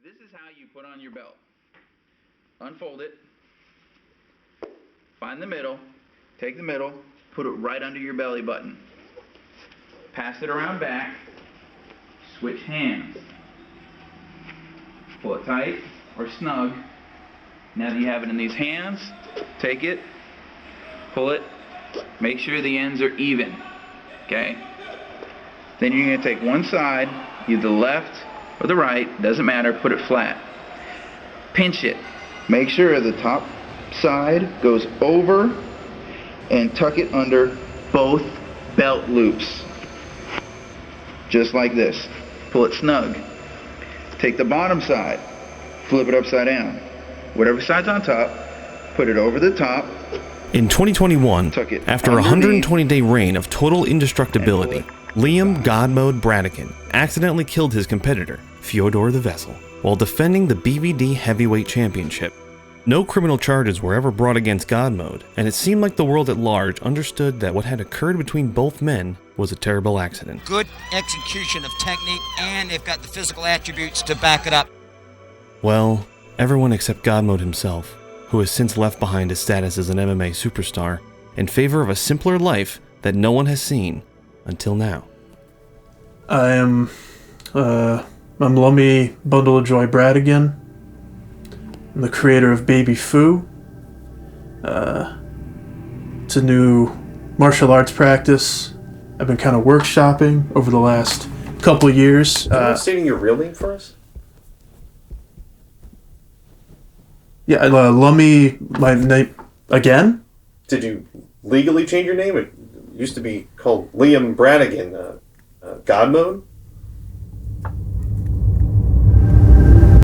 This is how you put on your belt. Unfold it. Find the middle. Take the middle. Put it right under your belly button. Pass it around back. Switch hands. Pull it tight or snug. Now that you have it in these hands, take it, pull it, make sure the ends are even, okay? Then you're gonna take one side, either the left or the right, doesn't matter, put it flat. Pinch it. Make sure the top side goes over and tuck it under both belt loops. Just like this. Pull it snug. Take the bottom side, flip it upside down. Whatever side's on top, put it over the top. In 2021, after a 120-day reign of total indestructibility, Liam God Mode Bradigan accidentally killed his competitor, Fyodor the Vessel, while defending the BVD Heavyweight Championship. No criminal charges were ever brought against God Mode, and it seemed like the world at large understood that what had occurred between both men was a terrible accident. Good execution of technique, and they've got the physical attributes to back it up. Well, everyone except God Mode himself, who has since left behind his status as an MMA superstar in favor of a simpler life that no one has seen until now. I'm Lummy Bundle of Joy Bradigan. I'm the creator of Baby Fu. It's a new martial arts practice I've been kind of workshopping over the last couple years. Are you stating your real name for us? Yeah, Lummy, my name, again? Did you legally change your name? It used to be called Liam Bradigan, God Mode?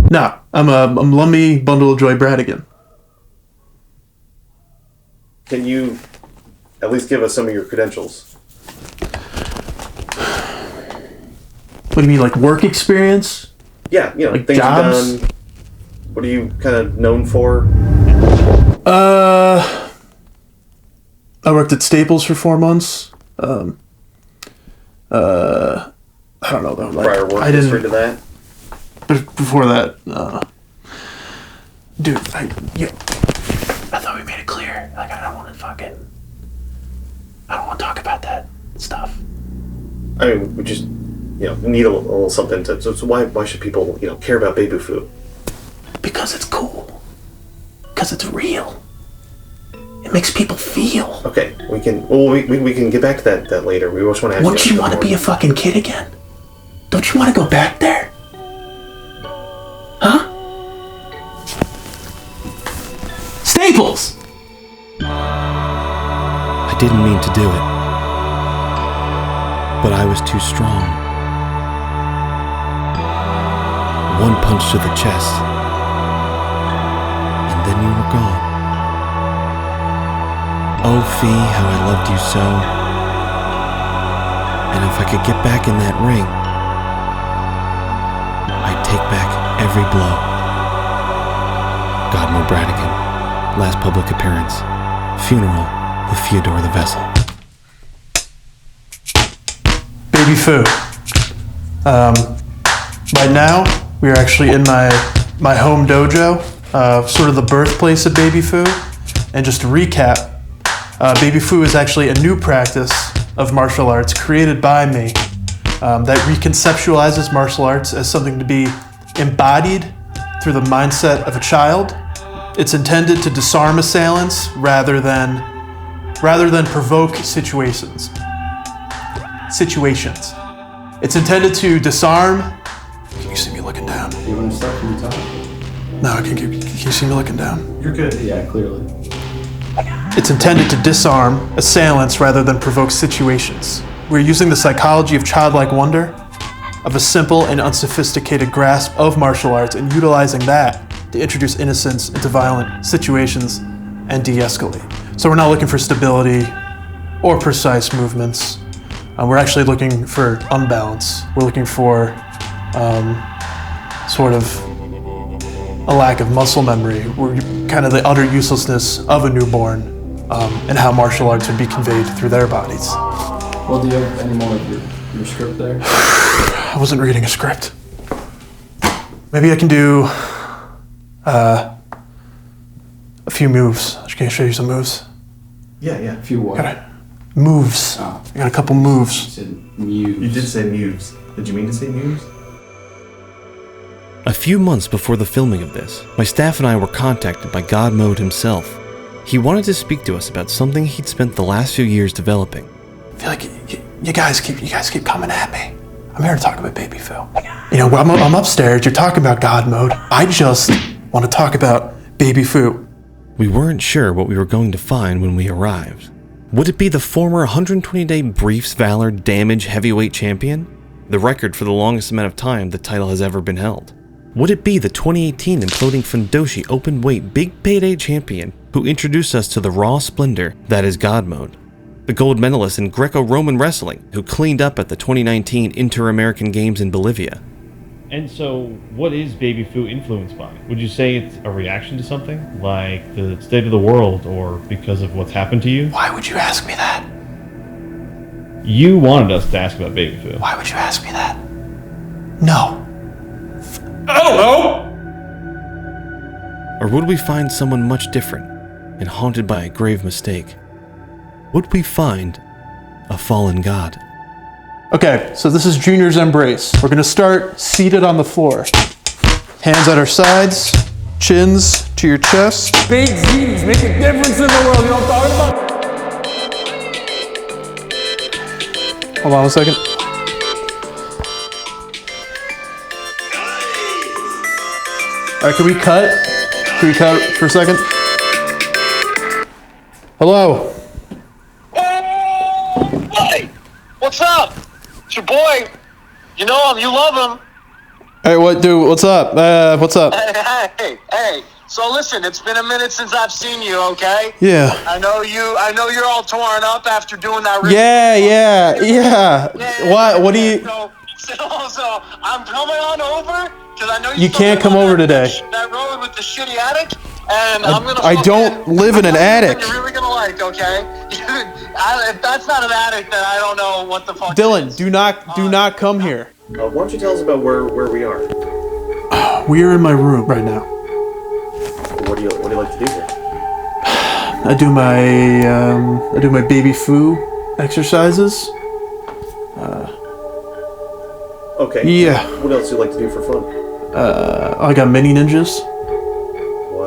No, I'm Lummy Bundle of Joy Bradigan. Can you at least give us some of your credentials? What do you mean, like work experience? Yeah, you know, like things jobs? you've done. What are you kind of known for? I worked at Staples for 4 months. I don't know though. Like, Prior work history to that? But before that, dude, I thought we made it clear. Like, I don't want to talk about that stuff. I mean, we just, need a little something to. So why should people, care about Baby Fu? Because it's cool. Because it's real. It makes people feel. Okay, we can. Well, we can get back to that later. We just want to. Wouldn't you want to be a fucking kid again? Don't you want to go back there? Huh? Staples! I didn't mean to do it, but I was too strong. One punch to the chest, and then you were gone. Oh, Fee, how I loved you so. And if I could get back in that ring, I'd take back every blow. God Mode Bradigan, last public appearance, funeral of Fyodor the Vessel. Baby Fu. Right now, we are actually in my home dojo, sort of the birthplace of Baby Fu. And just to recap, Baby Fu is actually a new practice of martial arts created by me that reconceptualizes martial arts as something to be embodied through the mindset of a child. It's intended to disarm assailants rather than provoke situations. It's intended to disarm. Can you see me looking down? You want to start from the top? No, can you see me looking down? You're good. Yeah, clearly. It's intended to disarm assailants rather than provoke situations. We're using the psychology of childlike wonder, of a simple and unsophisticated grasp of martial arts, and utilizing that to introduce innocence into violent situations and de-escalate. So we're not looking for stability or precise movements. We're actually looking for unbalance. We're looking for sort of a lack of muscle memory. We're kind of the utter uselessness of a newborn and how martial arts would be conveyed through their bodies. Well, do you have any more of your script there? I wasn't reading a script. Maybe I can do a few moves. Can I show you some moves? Yeah. A few what? Moves. Oh. I got a couple moves. You said muse. You did say muse. Did you mean to say muse? A few months before the filming of this, my staff and I were contacted by God Mode himself. He wanted to speak to us about something he'd spent the last few years developing. I feel like you guys keep coming at me. I'm here to talk about Baby Fu. You know, I'm upstairs. You're talking about God Mode. I just want to talk about Baby Fu. We weren't sure what we were going to find when we arrived. Would it be the former 120-day Briefs Valor Damage Heavyweight Champion? The record for the longest amount of time the title has ever been held. Would it be the 2018 imploding Fundoshi Openweight Big Payday Champion who introduced us to the raw splendor that is God Mode? The gold medalist in Greco-Roman wrestling who cleaned up at the 2019 Inter-American Games in Bolivia? And so, what is Baby Fu influenced by? Would you say it's a reaction to something, like the state of the world, or because of what's happened to you? Why would you ask me that? You wanted us to ask about Baby Fu. Why would you ask me that? No. I don't know! Or would we find someone much different and haunted by a grave mistake? Would we find a fallen god? Okay, so this is Junior's Embrace. We're gonna start seated on the floor. Hands at our sides, chins to your chest. Big Z's make a difference in the world, you know what I'm talking about? Hold on a second. All right, can we cut? Can we cut for a second? Hello. Hey, what's up? It's your boy. You know him. You love him. Hey, what, dude? What's up? What's up? Hey. So listen, it's been a minute since I've seen you. Okay. Yeah. I know you're all torn up after doing that. Yeah. What do you? So I'm coming on over because I know You can't come over today. That road with the shitty attic, and I'm gonna. I don't live in an attic. You're really gonna like, okay? If that's not an attic, then I don't know what the fuck. Dylan, is. do not come here. Why don't you tell us about where we are? We are in my room right now. What do you like to do here? I do my Baby Fu exercises. Okay. Yeah. What else do you like to do for fun? I got Mini Ninjas.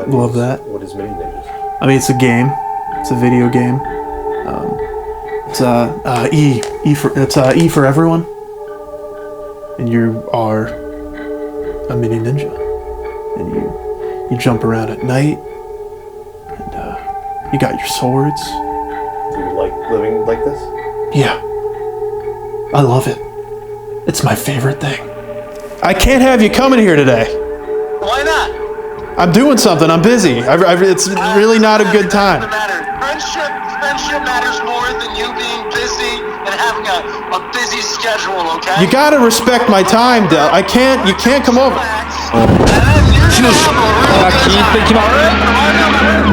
Love that. What is Mini Ninjas? I mean, it's a game. It's a video game. It's E for everyone. And you are a mini ninja, and you jump around at night, and you got your swords. Do you like living like this? Yeah, I love it. It's my favorite thing. I can't have you coming here today. Why not? I'm doing something. I'm busy. It's really not a good time. Friendship matters more than you being busy and having a busy schedule, okay? You gotta respect my time, Del. You can't come over.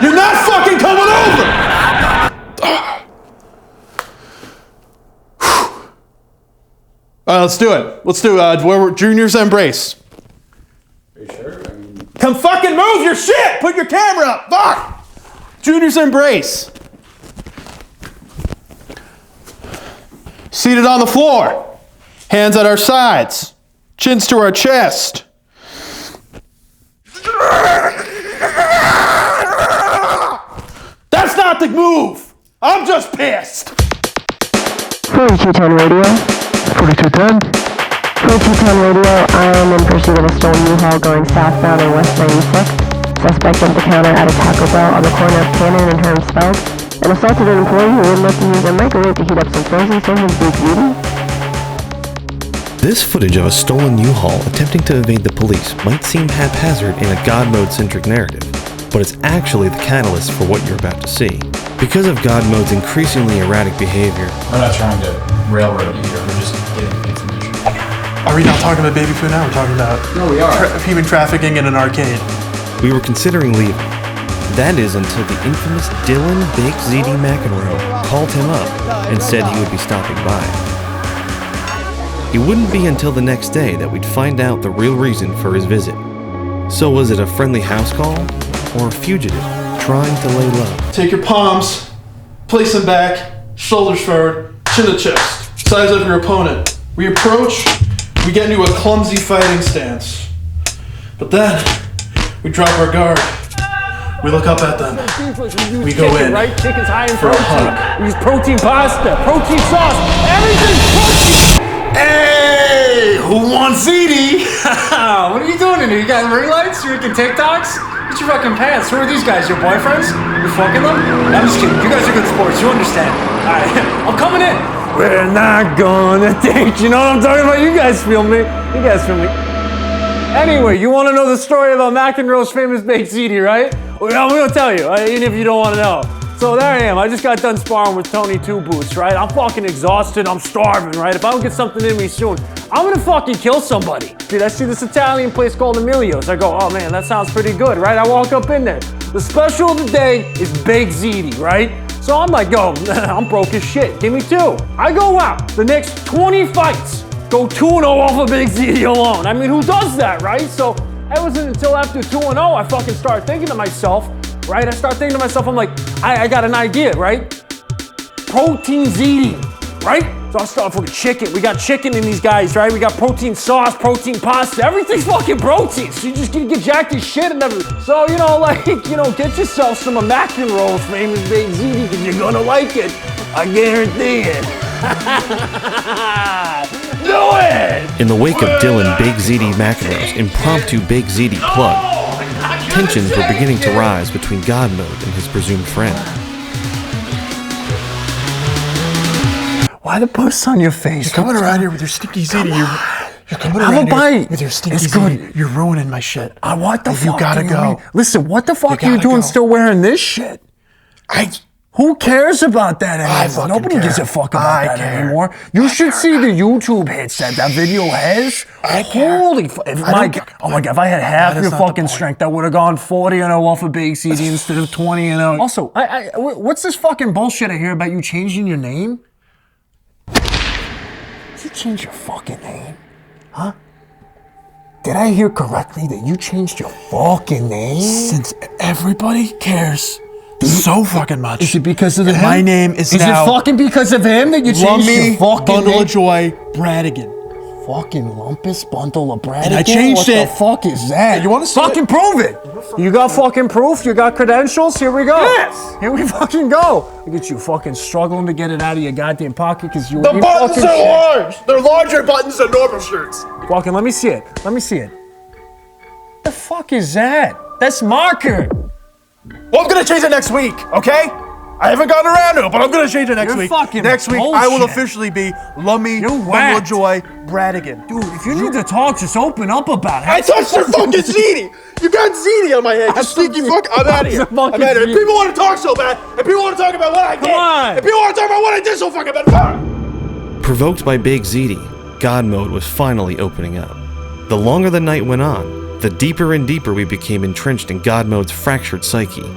You're not fucking coming over! Let's do it. We're Junior's Embrace. Are you sure? Come fucking move your shit! Put your camera up! Fuck! Junior's Embrace. Seated on the floor. Hands at our sides. Chins to our chest. That's not the move! I'm just pissed! 4210 radio. 4210. 4210 radio. I am in pursuit of a stolen U-Haul going southbound on West 96th. Suspect jumped the counter at a Taco Bell on the corner of Cannon and Hermsfeld and assaulted an employee who wouldn't let him use a microwave to heat up some frozen Someone's Big Beauty. This footage of a stolen U-Haul attempting to evade the police might seem haphazard in a God Mode-centric narrative, but it's actually the catalyst for what you're about to see. Because of God Mode's increasingly erratic behavior, We're not trying to railroad you here, we're just getting information. Are we not talking about Baby Fu now? We're talking about No, we are. Human trafficking in an arcade. we were considering leaving. That is until the infamous Dylan Big ZD McEnroe called him up and said he would be stopping by. It wouldn't be until the next day that we'd find out the real reason for his visit. So was it a friendly house call, or a fugitive trying to lay low? Take your palms, place them back, shoulders forward, chin to chest. Size up your opponent. We approach, we get into a clumsy fighting stance. But then, we drop our guard. We look up at them. We go in right? Chicken's high in for a protein. hug. We use protein pasta, protein sauce, everything's protein. Hey, who wants ZD? What are you doing in here? You got ring lights? You making TikToks? Get your fucking pants. Who are these guys? Your boyfriends? You fucking them? I'm just kidding. You guys are good sports. You understand. Alright, I'm coming in. We're not gonna date. You know what I'm talking about? You guys feel me? You guys feel me? Anyway, you want to know the story about McEnroe's famous baked ziti, right? Well, I'm gonna tell you, even if you don't want to know. So there I am. I just got done sparring with Tony Two Boots, right? I'm fucking exhausted. I'm starving, right? If I don't get something in me soon, I'm gonna fucking kill somebody. Dude, I see this Italian place called Emilio's. I go, oh man, that sounds pretty good, right? I walk up in there. The special of the day is baked ziti, right? So I'm like, yo, I'm broke as shit. Give me 2. I go out. The next 20 fights, go 2-0 off a baked ziti alone. I mean, who does that, right? So it wasn't until after 2-0 I fucking started thinking to myself, right? I start thinking to myself, I'm like, I got an idea, right? Protein ziti, right? So I start with chicken. We got chicken in these guys, right? We got protein sauce, protein pasta. Everything's fucking protein. So you just get jacked as shit and everything. So, get yourself some of McEnroe's famous baked ziti because you're gonna like it. I guarantee it. Do it! In the wake of Dylan Big ZD McEnroe's impromptu Big ZD plug, tensions were beginning to rise between God Mode and his presumed friend. Why the puss on your face? You're coming around here with your stinky ziti. You're coming Have around a bite. here with your stinky It's ziti. good. You're ruining my shit. What the fuck? You gotta do go. mean? Listen, what the fuck You are you gotta doing go. still wearing this shit? Who cares about that anymore? fucking Nobody care. gives a fuck about I that care. anymore. You should see the YouTube hits that video has. Holy fuck. Oh my God, if I had half your fucking strength, I would have gone 40-0 off a big CD instead of 20-0. Also, what's this fucking bullshit I hear about you changing your name? Did you change your fucking name? Huh? Did I hear correctly that you changed your fucking name? Since everybody cares so fucking much. Is it because of him? My name is now... Is it fucking because of him that you changed your fucking Bundle name? of Joy Bradigan. Fucking lumpus bundle of Bradigan? And I changed what it. What the fuck is that? You want to see fucking prove it? You got fucking proof? You got credentials? Here we go. Yes. Here we fucking go. Look at you fucking struggling to get it out of your goddamn pocket because you... The buttons are large. They're larger buttons than normal shirts. Fucking let me see it. Let me see it. The fuck is that? That's marker. Well, I'm gonna change it next week, okay? I haven't gotten around to it, but I'm gonna change it next week. Next week, I will officially be Lummy Bundle of Joy Bradigan. Dude, if you need to talk, just open up about it. I touched your fucking ziti. You got ziti on my head. You sneaky fuck. I'm out of here. I'm out of here. If people want to talk so bad, if people want to talk about what I did, if people want to talk about what I did so fucking bad. Provoked by Big ZD, God Mode was finally opening up. The longer the night went on, the deeper and deeper we became entrenched in God Mode's fractured psyche.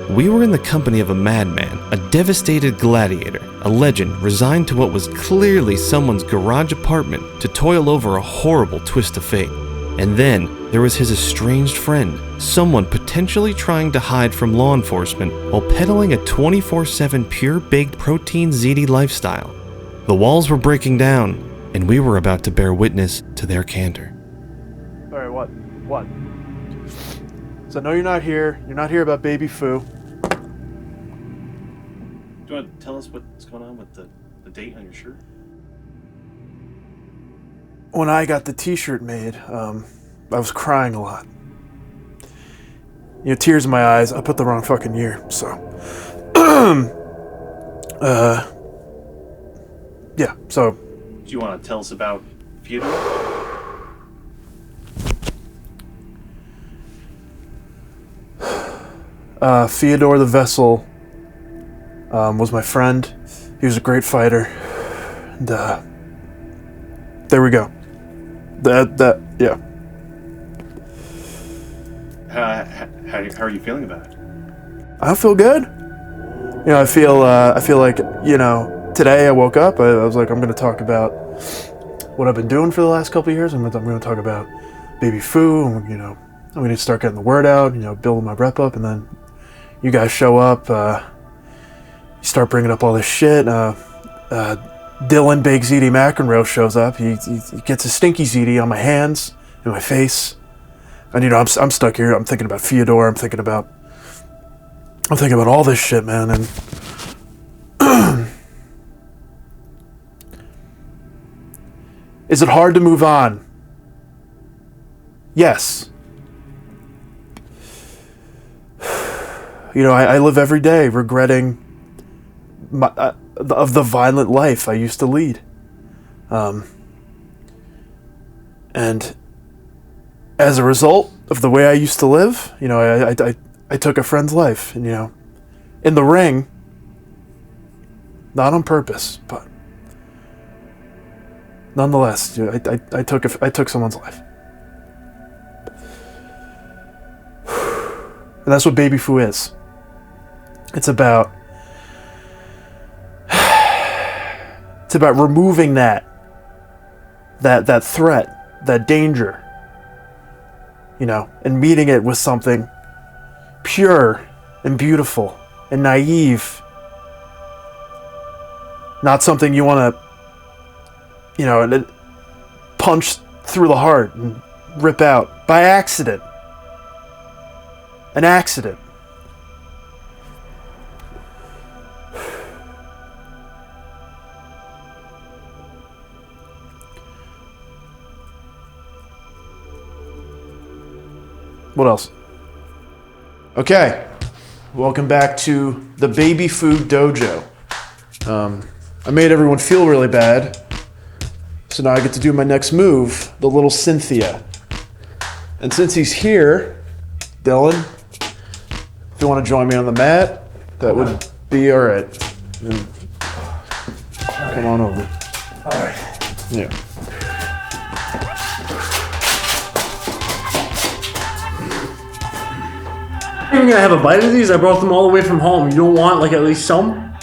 We were in the company of a madman, a devastated gladiator, a legend resigned to what was clearly someone's garage apartment to toil over a horrible twist of fate. And then there was his estranged friend, someone potentially trying to hide from law enforcement while peddling a 24/7 pure-baked protein ziti lifestyle. The walls were breaking down, and we were about to bear witness to their candor. All right, what? So I know you're not here. You're not here about Baby Foo. Do you want to tell us what's going on with the date on your shirt? When I got the t-shirt made, I was crying a lot. Tears in my eyes. I put the wrong fucking year, so. Yeah, so. Do you want to tell us about Feudal? Fyodor the Vessel was my friend. He was a great fighter. And, there we go. Yeah. How are you feeling about it? I feel good. I feel like, today I woke up, I was like, I'm going to talk about what I've been doing for the last couple of years. I'm going to talk about baby foo, and I'm going to start getting the word out, building my rep up, and then you guys show up, you start bringing up all this shit. Dylan Big ZD McEnroe shows up. He gets a stinky ZD on my hands and my face, and I'm stuck here. I'm thinking about Fyodor. I'm thinking about all this shit, man, and is it hard to move on? Yes. I live every day regretting of the violent life I used to lead. And as a result of the way I used to live, I took a friend's life, and in the ring, not on purpose, but nonetheless, I took someone's life. And that's what baby foo is. It's about removing that threat, that danger, and meeting it with something pure and beautiful and naive. Not something you want to, punch through the heart and rip out by accident. An accident. What else? Okay, welcome back to the Baby Foo Dojo. I made everyone feel really bad, so now I get to do my next move, the little Cynthia. And since he's here, Dylan, if you want to join me on the mat, that would be all right. Come on over. All right. Yeah. You're gonna have a bite of these? I brought them all the way from home. You don't want at least some?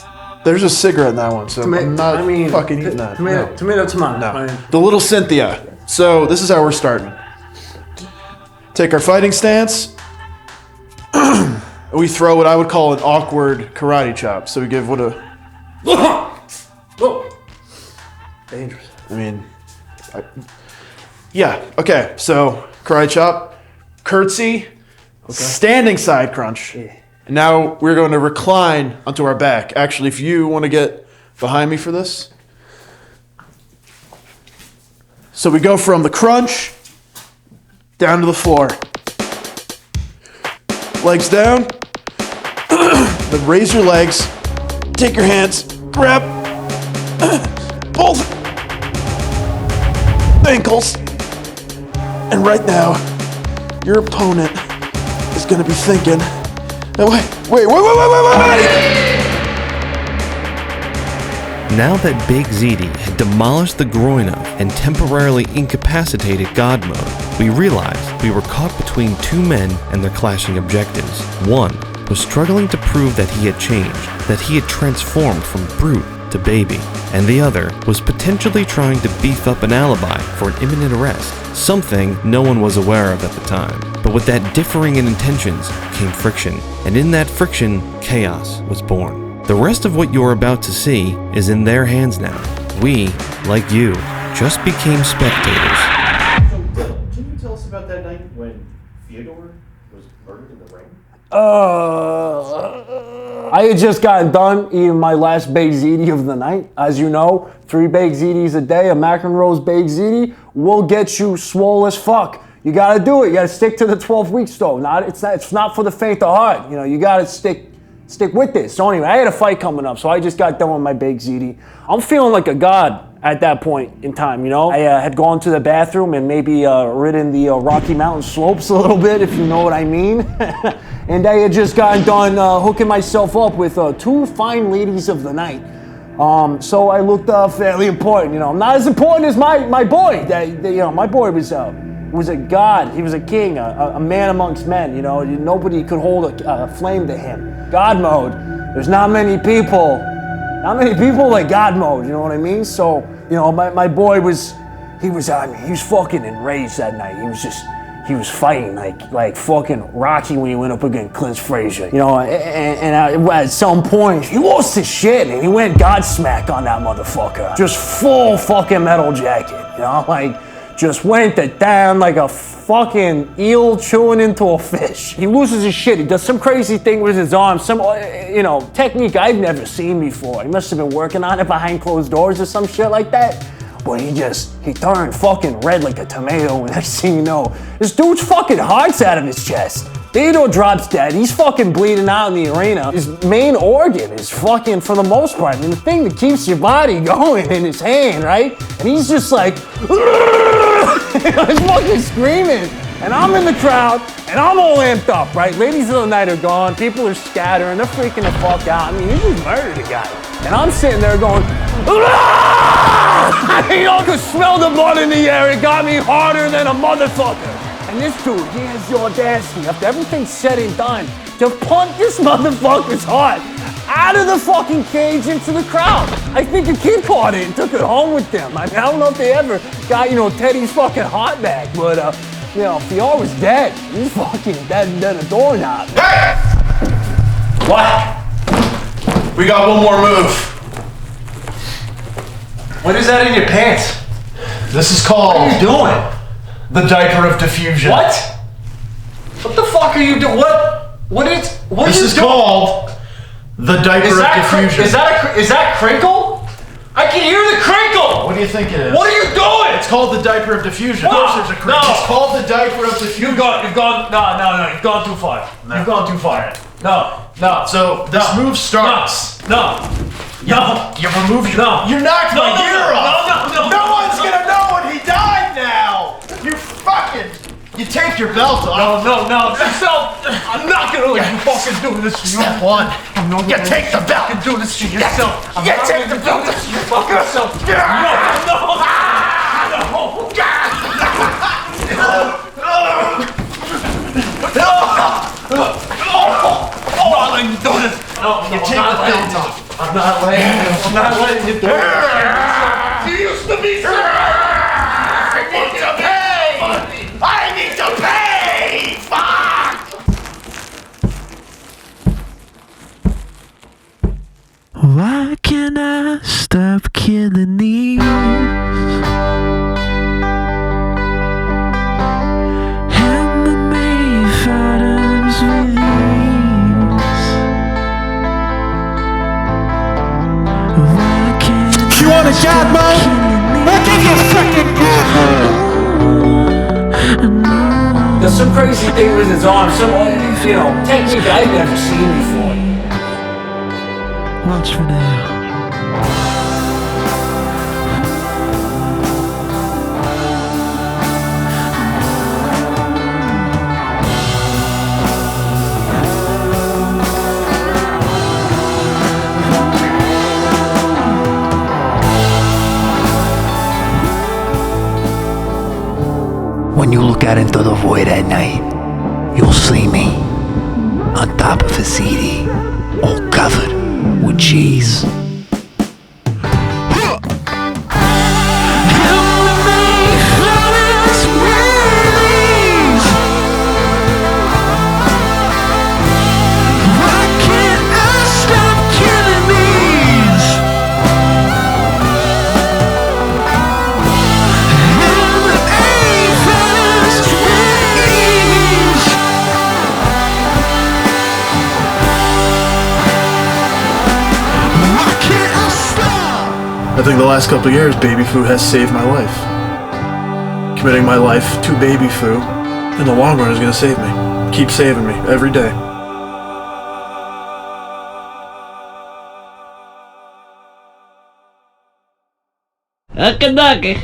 There's a cigarette in that one, so I'm not fucking eating that. Tomato. No. The little Cynthia. So this is how we're starting. Take our fighting stance. We throw what I would call an awkward karate chop. So we give what a... Whoa. Dangerous. Yeah, okay. So karate chop, curtsy, standing side crunch. Yeah. And now we're going to recline onto our back. Actually, if you want to get behind me for this. So we go from the crunch down to the floor. Legs down. Then raise your legs. Take your hands. Grab both ankles. And right now, your opponent is going to be thinking, wait. Now that Big ZD had demolished the groin of and temporarily incapacitated God Mode, we realized we were caught between two men and their clashing objectives. One was struggling to prove that he had changed, that he had transformed from brute to baby, and the other was potentially trying to beef up an alibi for an imminent arrest, something no one was aware of at the time. But with that differing in intentions came friction, and in that friction, chaos was born. The rest of what you're about to see is in their hands now. We, like you, just became spectators. Can you tell us about that night when Fyodor was murdered in the ring? I had just gotten done eating my last baked ziti of the night. As you know, 3 baked zitis a day, a McEnroe's baked ziti will get you swole as fuck. You gotta do it. You gotta stick to the 12 weeks though. It's not for the faint of heart. You gotta stick with this. So anyway, I had a fight coming up, so I just got done with my baked ziti. I'm feeling like a god at that point in time, I had gone to the bathroom and maybe ridden the Rocky Mountain slopes a little bit, if you know what I mean. And I had just gotten done hooking myself up with 2 fine ladies of the night. So I looked fairly important, I'm not as important as my boy. My boy was a god. He was a king, a man amongst men, Nobody could hold a flame to him. God mode. There's not many people like God mode, you know what I mean? So, my boy was he was fucking enraged that night. He was fighting like fucking Rocky when he went up against Clint Frazier, you know, and at some point, he lost his shit and he went Godsmack on that motherfucker. Just full fucking metal jacket, you know, like, just went it down like a fucking eel chewing into a fish. He loses his shit. He does some crazy thing with his arm, some, you know, technique I've never seen before. He must have been working on it behind closed doors or some shit like that. But he turned fucking red like a tomato, and next thing you know, this dude's fucking heart's out of his chest. Theodore drops dead. He's fucking bleeding out in the arena. His main organ is fucking, for the most part, I mean, the thing that keeps your body going in his hand, right? And he's just like, he's fucking screaming. And I'm in the crowd, and I'm all amped up, right? Ladies of the night are gone. People are scattering. They're freaking the fuck out. I mean, he just murdered a guy. And I'm sitting there going, you know, I could smell the blood in the air. It got me harder than a motherfucker. And this dude, he has the audacity, after everything's said and done, to punt this motherfucker's heart out of the fucking cage into the crowd. I think a kid caught it and took it home with them. I mean, I don't know if they ever got, you know, Teddy's fucking heart back, but, you know, Fior was dead. He's fucking dead than a doorknob. Hey! What? We got one more move. What is that in your pants? This is called... What are you doing? The diaper of diffusion. What? What the fuck are you doing? What is this is called the diaper of diffusion. Is that crinkle? I can hear the crinkle! What do you think it is? What are you doing? It's called the diaper of diffusion. Of course there's a crinkle. No. It's called the diaper of diffusion. You've gone too far. No. You've gone too far. No. So this move starts. No. You remove your... No. You knocked my ear off. No one's gonna know when he died now. You fucking... You take your belt off. No. I'm not gonna let you fucking do this to you. Step one. You take the belt. You do this to yourself. You take the belt. You fuck yourself. No. I'm not letting you do this. No, you take the belt off. I'm not letting you do it. You used to be so... I need to pay! Fuck! Why can't I stop killing these? MMA fighters with ease. Why can't you want a god mode? I'll give you a fucking god mode! There's some crazy thing with his arm, some, you know, technique I've never seen before. Watch for now. When you look out into the void at night, you'll see me on top of a CD, all covered with cheese. I think the last couple of years, baby food has saved my life. Committing my life to baby food in the long run is going to save me. Keep saving me every day. Okie dokie.